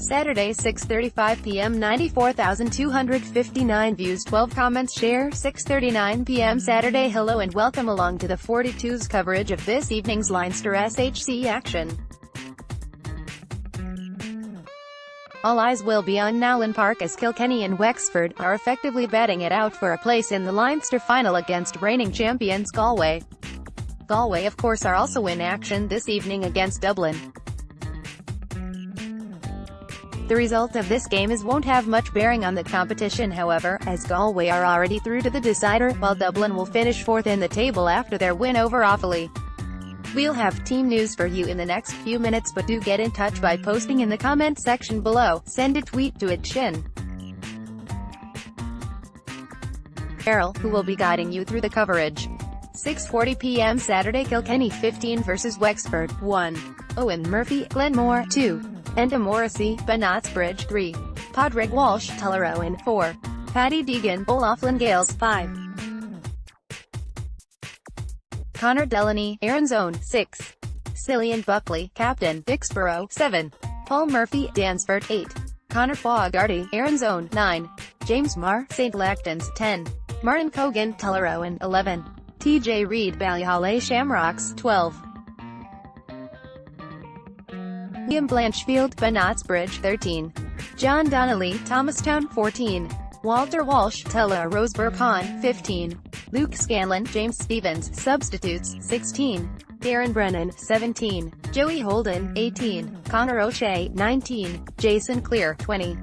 Saturday 6:35 p.m. 94,259 views, 12 comments, share. 6:39 p.m. Saturday. Hello and welcome along to the 42's coverage of this evening's Leinster SHC action. All eyes will be on Nowlan Park as Kilkenny and Wexford are effectively batting it out for a place in the Leinster final against reigning champions Galway. Galway of course are also in action this evening against Dublin. The result of this game won't have much bearing on the competition however, as Galway are already through to the decider, while Dublin will finish fourth in the table after their win over Offaly. We'll have team news for you in the next few minutes, but do get in touch by posting in the comment section below. Send a tweet to @Shin Carol, who will be guiding you through the coverage. 6:40 p.m. Saturday. Kilkenny 15 vs Wexford 1. Owen Murphy, Glenmore 2. Enda Morrissey, Benotsbridge 3. Padraig Walsh, Tullaroan 4. Paddy Deegan, O'Loughlin Gales 5. Conor Delaney, Aaron's Own 6. Cillian Buckley, Captain, Dixborough 7. Paul Murphy, Dansford 8. Conor Fogarty, Aaron's Own 9. James Marr, St. Lactans 10. Martin Cogan, Tullaroan 11. TJ Reid, Ballyholly Shamrocks 12. Liam Blanchfield, Benotsbridge 13. John Donnelly, Thomastown 14. Walter Walsh, Tella Roseburgh 15. Luke Scanlon, James Stevens, substitutes 16. Darren Brennan 17. Joey Holden 18. Conor O'Shea 19. Jason Clear 20.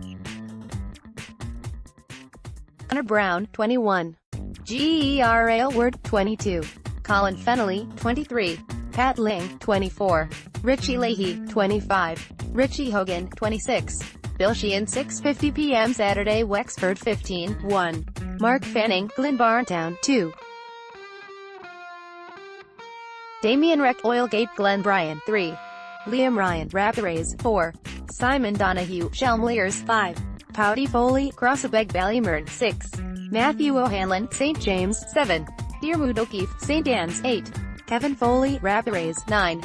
Connor Brown 21. Ger Aylward 22. Colin Fennelly 23. Pat Ling 24. Richie Leahy 25. Richie Hogan 26. Bill Sheehan 6:50 p.m. Saturday. Wexford 15 1. Mark Fanning, Glenbarntown 2. Damien Reck, Oilgate Glenbryan 3. Liam Ryan, Raptораys 4. Simon Donahue, Shelmliers 5. Pouty Foley, Crossabeg Ballymurn 6. Matthew O'Hanlon, St. James 7. Diarmuid O'Keefe, St. Anne's 8. Kevin Foley, Raptораys 9.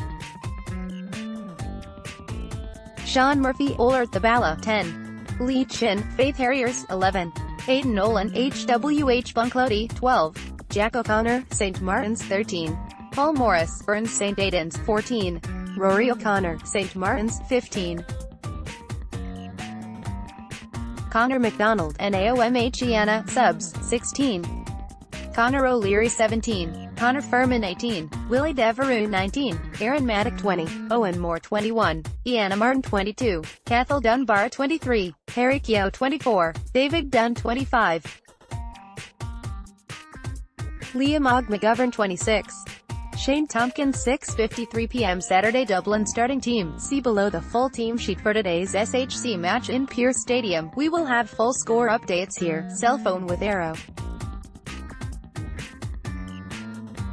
Sean Murphy, Oulart the Bala 10. Lee Chin, Faith Harriers 11. Aidan Nolan, HWH Bunclody 12. Jack O'Connor, St. Martin's 13. Paul Morris, Burns St. Aidan's 14. Rory O'Connor, St. Martin's 15. Connor McDonald, NAOMHiana, subs 16. Connor O'Leary 17. Connor Furman 18. Willie Devereux 19. Aaron Maddock 20. Owen Moore 21. Iana Martin 22. Cathal Dunbar 23. Harry Keogh 24. David Dunn 25. Liam Og McGovern 26. Shane Tompkins 6:53 p.m. Saturday. Dublin starting team. See below the full team sheet for today's SHC match in Pearse Stadium. We will have full score updates here. Cell phone with arrow.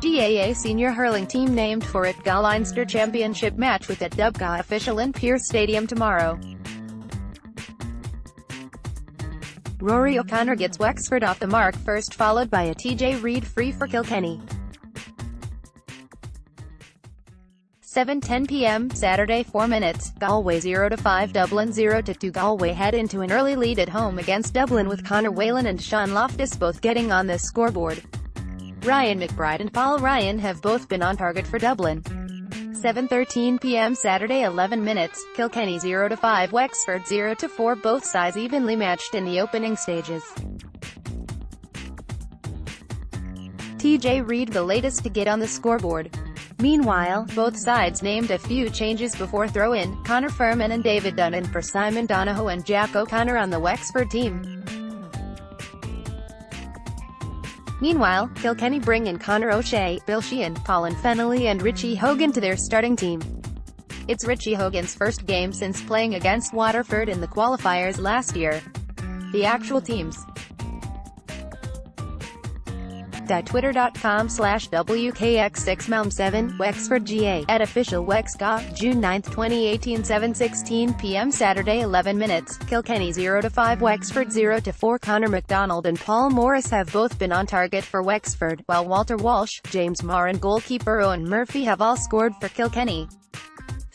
GAA Senior Hurling team named for it. Leinster Championship match with at Dubl official in Pearse Stadium tomorrow. Rory O'Connor gets Wexford off the mark first, followed by a TJ Reid free for Kilkenny. 7:10 p.m. Saturday. 4 minutes. Galway 0-5 Dublin 0-2. Galway head into an early lead at home against Dublin with Conor Whelan and Sean Loftus both getting on the scoreboard. Ryan McBride and Paul Ryan have both been on target for Dublin. 7:13 p.m. Saturday. 11 minutes. Kilkenny 0-5 Wexford 0-4. Both sides evenly matched in the opening stages. TJ Reid the latest to get on the scoreboard. Meanwhile, both sides named a few changes before throw-in. Conor Furman and David Dunn in for Simon Donohoe and Jack O'Connor on the Wexford team. Meanwhile, Kilkenny bring in Conor O'Shea, Bill Sheehan, Colin Fennelly and Richie Hogan to their starting team. It's Richie Hogan's first game since playing against Waterford in the qualifiers last year. The actual teams. Twitter.com/WKX6Malm7, Wexford GA, @official Wexga, June 9, 2018 7:16 p.m. Saturday. 11 minutes. Kilkenny 0-5 Wexford 0-4. Conor McDonald and Paul Morris have both been on target for Wexford, while Walter Walsh, James Marr and goalkeeper Owen Murphy have all scored for Kilkenny.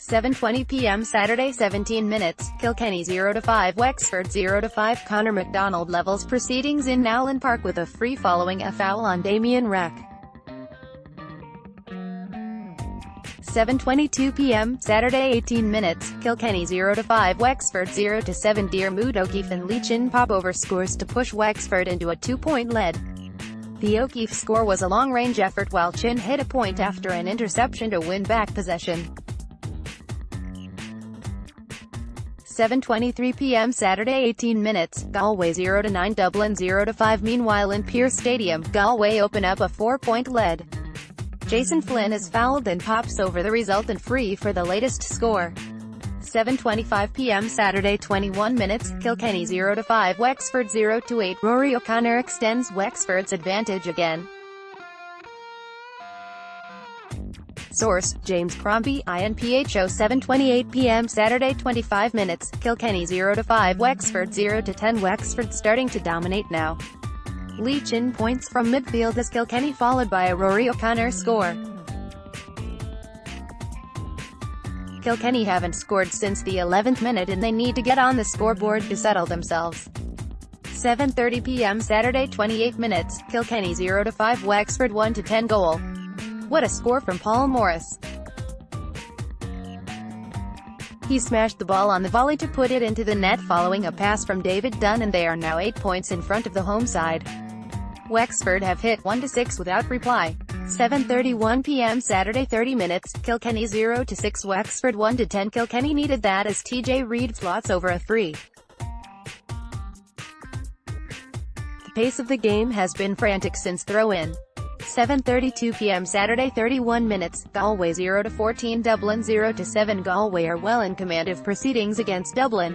7:20 p.m. Saturday 17 minutes, Kilkenny 0-5 Wexford 0-5 Conor McDonald levels proceedings in Nowlan Park with a free following a foul on Damien Rack. 7:22 p.m. Saturday 18 minutes, Kilkenny 0-5 Wexford 0-7 Diarmuid O'Keefe and Leithin Popover scores to push Wexford into a 2-point lead. The O'Keefe score was a long-range effort while Chin hit a point after an interception to win back possession. 7:23 p.m. Saturday 18 minutes, Galway 0-9 Dublin 0-5 Meanwhile in Pearse Stadium, Galway open up a 4-point lead. Jason Flynn is fouled and pops over the resultant free for the latest score. 7:25 p.m. Saturday 21 minutes, Kilkenny 0-5 Wexford 0-8 Rory O'Connor extends Wexford's advantage again. Source: James Crombie, INPHO 7:28 p.m. Saturday 25 minutes, Kilkenny 0-5 Wexford 0-10 Wexford starting to dominate now. Leithin points from midfield as Kilkenny followed by a Rory O'Connor score. Kilkenny haven't scored since the 11th minute and they need to get on the scoreboard to settle themselves. 7:30 p.m. Saturday 28 minutes, Kilkenny 0-5 Wexford 1-10 goal. What a score from Paul Morris. He smashed the ball on the volley to put it into the net following a pass from David Dunn and they are now 8 points in front of the home side. Wexford have hit 1-6 without reply. 7:31 p.m. Saturday 30 minutes, Kilkenny 0-6 Wexford 1-10 Kilkenny needed that as TJ Reid slots over a free. The pace of the game has been frantic since throw-in. 7:32 p.m. Saturday 31 minutes, Galway 0-14 Dublin 0-7 Galway are well in command of proceedings against Dublin.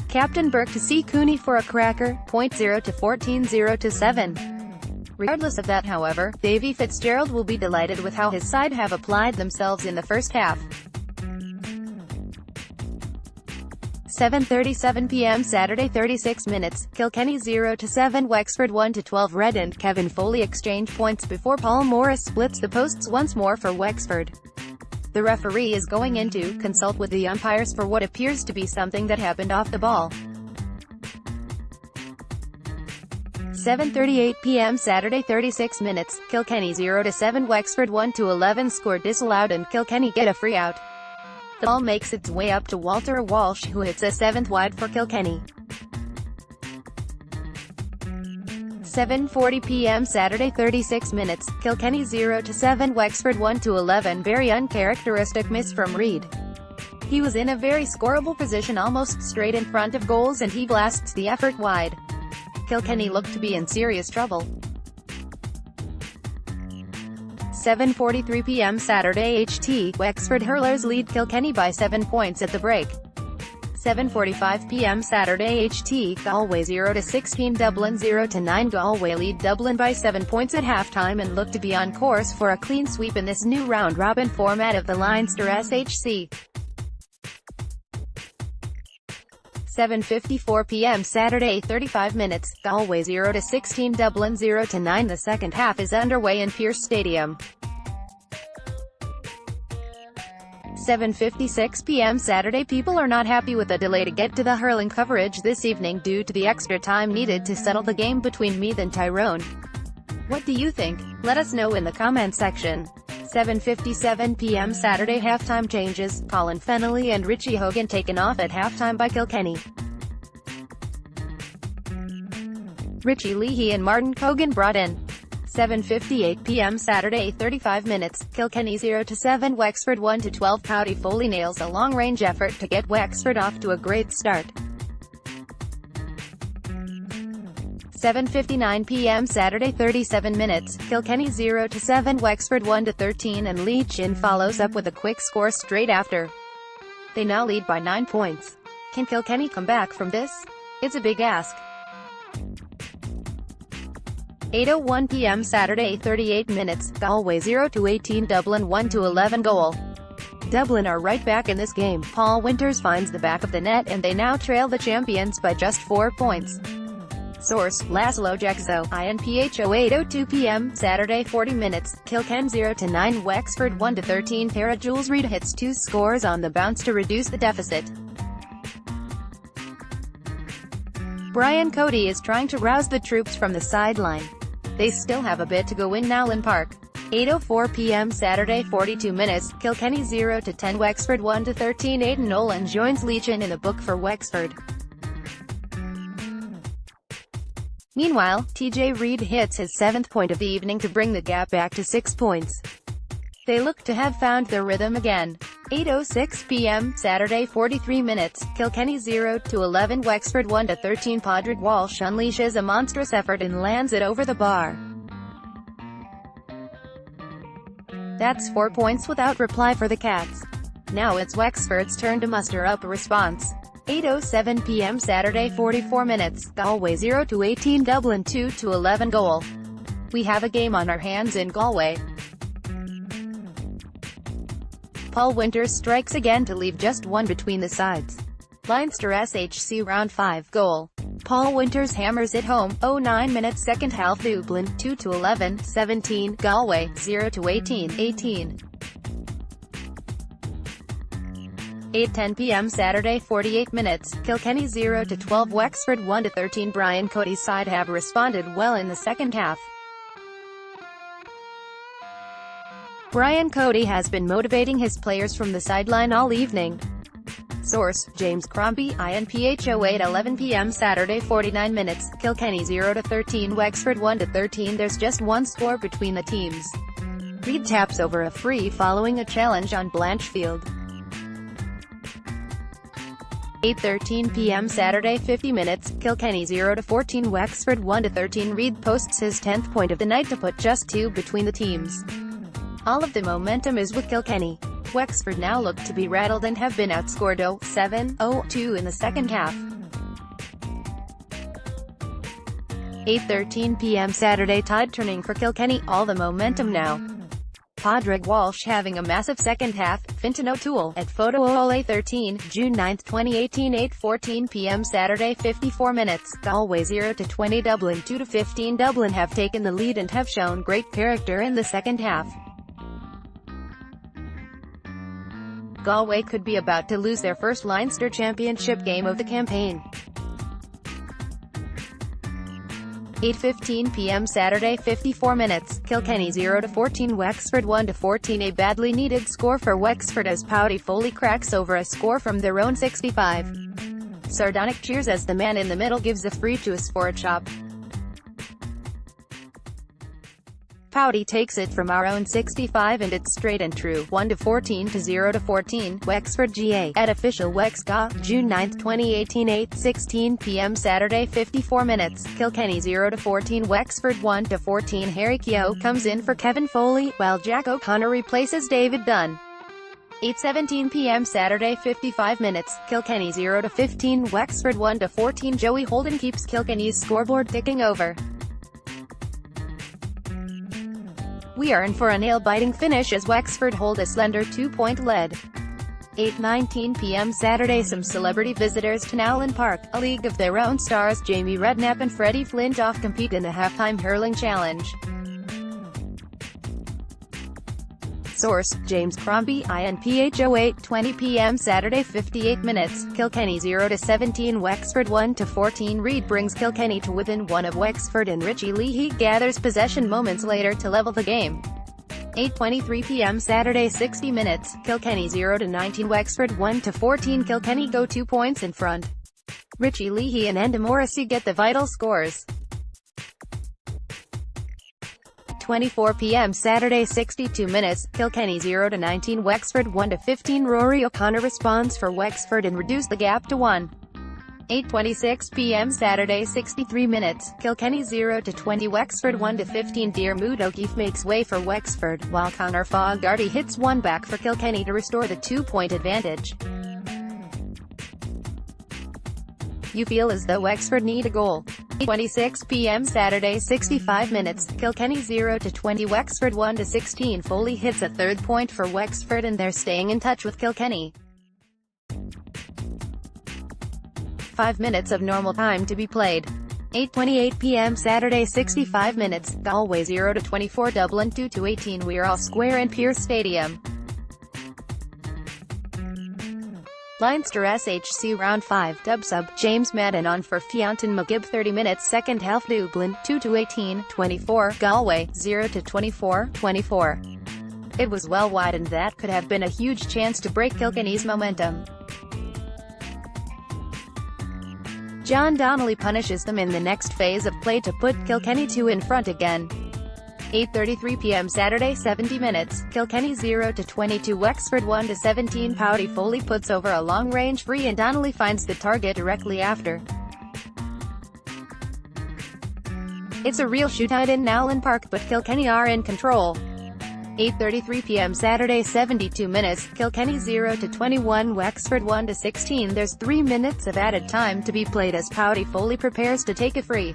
Captain Burke to see Cooney for a cracker, 0-14 0-7. Regardless of that however, Davy Fitzgerald will be delighted with how his side have applied themselves in the first half. 7:37 p.m. Saturday 36 minutes, Kilkenny 0-7 Wexford 1-12 Red and Kevin Foley exchange points before Paul Morris splits the posts once more for Wexford. The referee is going in to consult with the umpires for what appears to be something that happened off the ball. 7:38 p.m. Saturday 36 minutes, Kilkenny 0-7 Wexford 1-11 score disallowed and Kilkenny get a free out. The ball makes its way up to Walter Walsh who hits a 7th wide for Kilkenny. 7:40 p.m. Saturday 36 minutes, Kilkenny 0-7 Wexford 1-11 very uncharacteristic miss from Reid. He was in a very scoreable position almost straight in front of goals and he blasts the effort wide. Kilkenny looked to be in serious trouble. 7:43 p.m. Saturday HT, Wexford hurlers lead Kilkenny by 7 points at the break. 7:45 p.m. Saturday HT, Galway 0-16 Dublin 0-9 Galway lead Dublin by 7 points at halftime and look to be on course for a clean sweep in this new round-robin format of the Leinster SHC. 7:54 p.m. Saturday 35 minutes, Galway 0-16 Dublin 0-9 The second half is underway in Pearse Stadium. 7:56 p.m. Saturday people are not happy with the delay to get to the hurling coverage this evening due to the extra time needed to settle the game between Meath and Tyrone. What do you think? Let us know in the comment section. 7:57 p.m. Saturday halftime changes, Colin Fennelly and Richie Hogan taken off at halftime by Kilkenny. Richie Leahy and Martin Cogan brought in. 7:58 p.m. Saturday 35 minutes, Kilkenny 0-7 Wexford 1-12 Cody Foley nails a long-range effort to get Wexford off to a great start. 7:59 p.m. Saturday 37 minutes, Kilkenny 0-7 Wexford 1-13 and Leithin follows up with a quick score straight after. They now lead by 9 points. Can Kilkenny come back from this? It's a big ask. 8:01 p.m. Saturday 38 minutes, Galway 0-18 Dublin 1-11 goal. Dublin are right back in this game. Paul Winters finds the back of the net and they now trail the champions by just 4 points. Source: Laszlo Jexo, INPHO 8:02 p.m. Saturday 40 minutes, Kilkenny 0-9 Wexford 1-13 Tara Jules Reid hits 2 scores on the bounce to reduce the deficit. Brian Cody is trying to rouse the troops from the sideline. They still have a bit to go in Nowlan Park. 8:04 p.m. Saturday 42 minutes, Kilkenny 0-10 Wexford 1-13 Aidan Nolan joins Leitrim in the book for Wexford. Meanwhile, TJ Reid hits his 7th point of the evening to bring the gap back to 6 points. They look to have found their rhythm again. 8:06 p.m. Saturday 43 minutes, Kilkenny 0-11 Wexford 1-13 Padraig Walsh unleashes a monstrous effort and lands it over the bar. That's 4 points without reply for the Cats. Now it's Wexford's turn to muster up a response. 8:07 p.m. Saturday 44 minutes, Galway 0-18 Dublin 2-11 goal. We have a game on our hands in Galway. Paul Winters strikes again to leave just one between the sides. Leinster SHC round 5 goal. Paul Winters hammers it home. 09 minutes second half Dublin 2-11, 17, Galway 0-18, 18. 8:10 p.m. Saturday 48 minutes, Kilkenny 0-12 Wexford 1-13 Brian Cody's side have responded well in the second half. Brian Cody has been motivating his players from the sideline all evening. Source: James Crombie, INPHO 8:11 p.m. Saturday 49 minutes, Kilkenny 0-13 Wexford 1-13 There's just one score between the teams. Reid taps over a free following a challenge on Blanchfield. 8:13 p.m. Saturday 50 minutes, Kilkenny 0-14 Wexford 1-13 Reid posts his 10th point of the night to put just 2 between the teams. All of the momentum is with Kilkenny. Wexford now look to be rattled and have been outscored 0-7, 0-2 in the second half. 8:13 p.m. Saturday tide turning for Kilkenny, all the momentum now. Padraig Walsh having a massive second half, Fintan O'Toole, at photo 8:13, June 9, 2018 8:14 p.m. Saturday 54 minutes, Galway 0-20 Dublin 2-15 Dublin have taken the lead and have shown great character in the second half. Galway could be about to lose their first Leinster Championship game of the campaign. 8:15 p.m. Saturday 54 minutes, Kilkenny 0-14 Wexford 1-14 a badly needed score for Wexford as Pouty Foley cracks over a score from their own 65. Sardonic cheers as the man in the middle gives a free to us for a chop. Pouty takes it from our own 65 and it's straight and true, 1-14 to 0-14, Wexford GA, at official Wexga, June 9, 2018 8:16 p.m. Saturday 54 minutes, Kilkenny 0-14 Wexford 1-14 Harry Keogh comes in for Kevin Foley, while Jack O'Connor replaces David Dunn. 8:17 p.m. Saturday 55 minutes, Kilkenny 0-15 Wexford 1-14 Joey Holden keeps Kilkenny's scoreboard ticking over. We are in for a nail-biting finish as Wexford hold a slender 2-point lead. 8:19 p.m. Saturday some celebrity visitors to Nowlan Park, a league of their own stars Jamie Redknapp and Freddie Flintoff compete in the halftime hurling challenge. Source: James Crombie, INPHO 8:20 p.m. Saturday 58 minutes, Kilkenny 0-17 Wexford 1-14 Reid brings Kilkenny to within 1 of Wexford and Richie Leahy gathers possession moments later to level the game. 8:23 p.m. Saturday 60 minutes, Kilkenny 0-19 Wexford 1-14 Kilkenny go 2 points in front. Richie Leahy and Enda Morrissey get the vital scores. 24 p.m. Saturday 62 minutes, Kilkenny 0-19 Wexford 1-15 Rory O'Connor responds for Wexford and reduce the gap to 1. 8:26 p.m. Saturday 63 minutes, Kilkenny 0-20 Wexford 1-15 Diarmuid O'Keefe makes way for Wexford, while Conor Fogarty hits one back for Kilkenny to restore the 2-point advantage. You feel as though Wexford need a goal. 8:26 p.m. Saturday 65 minutes, Kilkenny 0-20 Wexford 1-16 Foley hits a 3rd point for Wexford and they're staying in touch with Kilkenny. 5 minutes of normal time to be played. 8:28 p.m. Saturday 65 minutes, Galway 0-24 Dublin 2-18 Wearall Square and Pearse Stadium. Leinster SHC Round 5, Dub sub, James Madden on for Fionn McGibb 30 minutes second half Dublin, 2-18, 24, Galway, 0-24, 24. It was well wide and that could have been a huge chance to break Kilkenny's momentum. John Donnelly punishes them in the next phase of play to put Kilkenny 2 in front again. 8:33 p.m. Saturday 70 minutes, Kilkenny 0-22 Wexford 1-17 Pouty Foley puts over a long-range free and Donnelly finds the target directly after. It's a real shootout in Nowlan Park but Kilkenny are in control. 8:33 p.m. Saturday 72 minutes, Kilkenny 0-21 Wexford 1-16 There's 3 minutes of added time to be played as Pouty Foley prepares to take a free.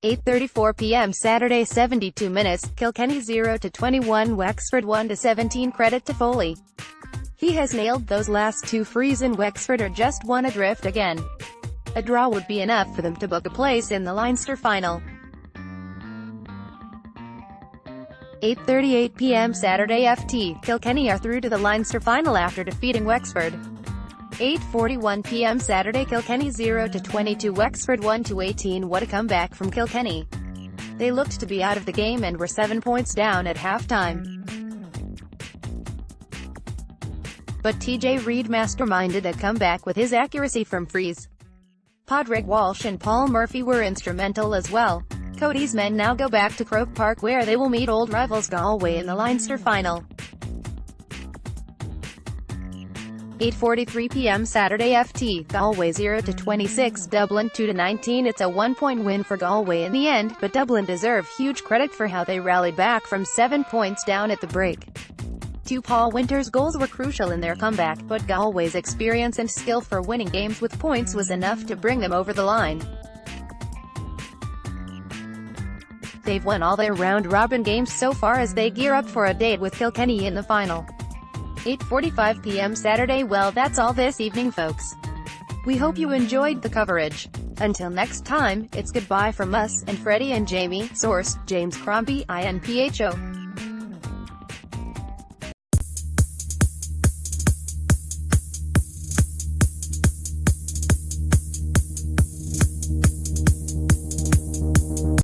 8:34 p.m. Saturday 72 minutes, Kilkenny 0-21 Wexford 1-17 Credit to Foley. He has nailed those last 2 frees and Wexford are just one adrift again. A draw would be enough for them to book a place in the Leinster final. 8:38 p.m. Saturday FT, Kilkenny are through to the Leinster final after defeating Wexford. 8:41 p.m. Saturday Kilkenny 0-22 Wexford 1-18 What a comeback from Kilkenny. They looked to be out of the game and were 7 points down at half-time. But TJ Reid masterminded a comeback with his accuracy from frees. Padraig Walsh and Paul Murphy were instrumental as well. Cody's men now go back to Croke Park where they will meet old rivals Galway in the Leinster final. 8:43 p.m. Saturday FT, Galway 0-26 Dublin 2-19 It's a 1-point win for Galway in the end, but Dublin deserve huge credit for how they rallied back from 7 points down at the break. 2 Paul Winters goals were crucial in their comeback, but Galway's experience and skill for winning games with points was enough to bring them over the line. They've won all their round-robin games so far as they gear up for a date with Kilkenny in the final. 8:45 p.m. Saturday Well, that's all this evening folks. We hope you enjoyed the coverage. Until next time, it's goodbye from us, and Freddie and Jamie. Source, James Crombie, INPHO.